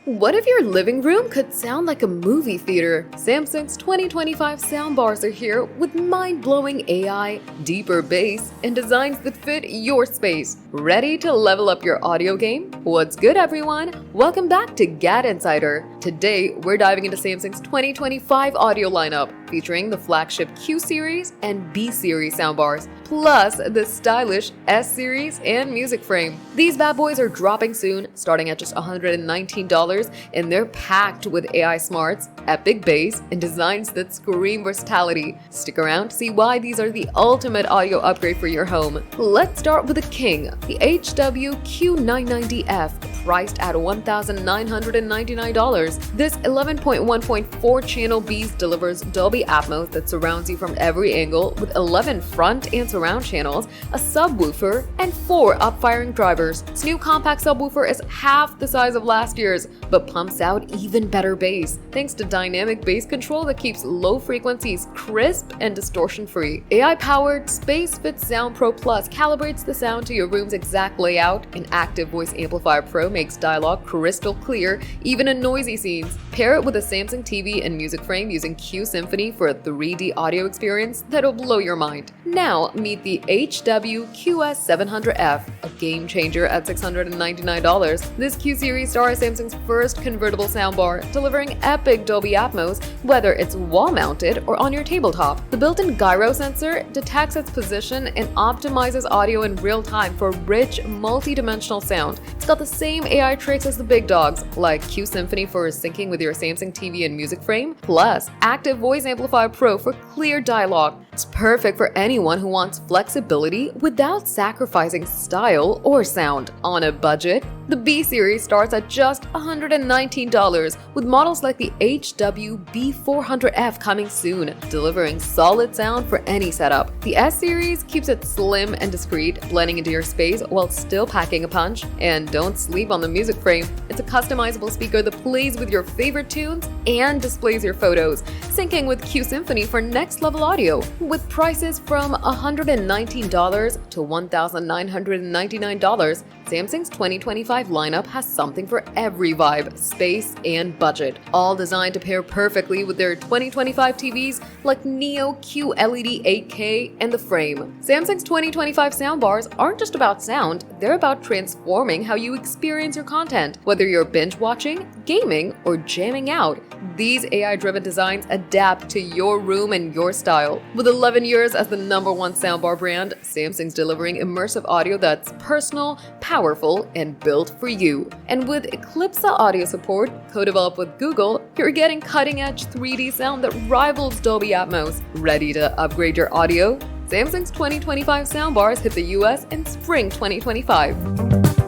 What if your living room could sound like a movie theater? Samsung's 2025 soundbars are here with mind-blowing AI, deeper bass, and designs that fit your space. Ready to level up your audio game? What's good, everyone? Welcome back to GadInsider. Today, we're diving into Samsung's 2025 audio lineup, featuring the flagship Q series and B series soundbars, plus the stylish S series and music frame. These bad boys are dropping soon, starting at just $119, and they're packed with AI smarts, epic bass, and designs that scream versatility. Stick around to see why these are the ultimate audio upgrade for your home. Let's start with the king, the HW-Q990F, priced at $1,999. This 11.1.4 channel beast delivers Dolby Atmos that surrounds you from every angle with 11 front and surround channels, a subwoofer, and 4 up-firing drivers. This new compact subwoofer is half the size of last year's, but pumps out even better bass, thanks to dynamic bass control that keeps low frequencies crisp and distortion-free. AI-powered Space Fit Sound Pro Plus calibrates the sound to your room's exact layout, and Active Voice Amplifier Pro makes dialogue crystal clear, even in noisy scenes. Pair it with a Samsung TV and music frame using Q Symphony for a 3D audio experience that'll blow your mind. Now, meet the HW-QS700F, a game changer at $699. This Q series star is Samsung's first convertible soundbar, delivering epic Dolby Atmos, whether it's wall-mounted or on your tabletop. The built-in gyro sensor detects its position and optimizes audio in real time for rich, multi-dimensional sound. It's got the same AI tricks as the big dogs, like Q Symphony for syncing with your Samsung TV and music frame, plus Active Voice Amplifier Pro for clear dialogue. It's perfect for anyone who wants flexibility without sacrificing style or sound. On a budget, the B series starts at just $119, with models like the HW-B400F coming soon, delivering solid sound for any setup. The S series keeps it slim and discreet, blending into your space while still packing a punch. And don't sleep on the music frame. It's a customizable speaker that plays with your favorite tunes and displays your photos, syncing with Q Symphony for next-level audio. With prices from $119 to $1,999, Samsung's 2025 lineup has something for every vibe, space, and budget, all designed to pair perfectly with their 2025 TVs like Neo QLED 8K and the Frame. Samsung's 2025 soundbars aren't just about sound, they're about transforming how you experience your content. Whether you're binge watching, gaming, or jamming out, these AI-driven designs adapt to your room and your style. With 11 years as the #1 soundbar brand, Samsung's delivering immersive audio that's personal, powerful, and built for you. And with Eclipse audio support, co-developed with Google, you're getting cutting-edge 3D sound that rivals Dolby Atmos. Ready to upgrade your audio? Samsung's 2025 soundbars hit the US in spring 2025.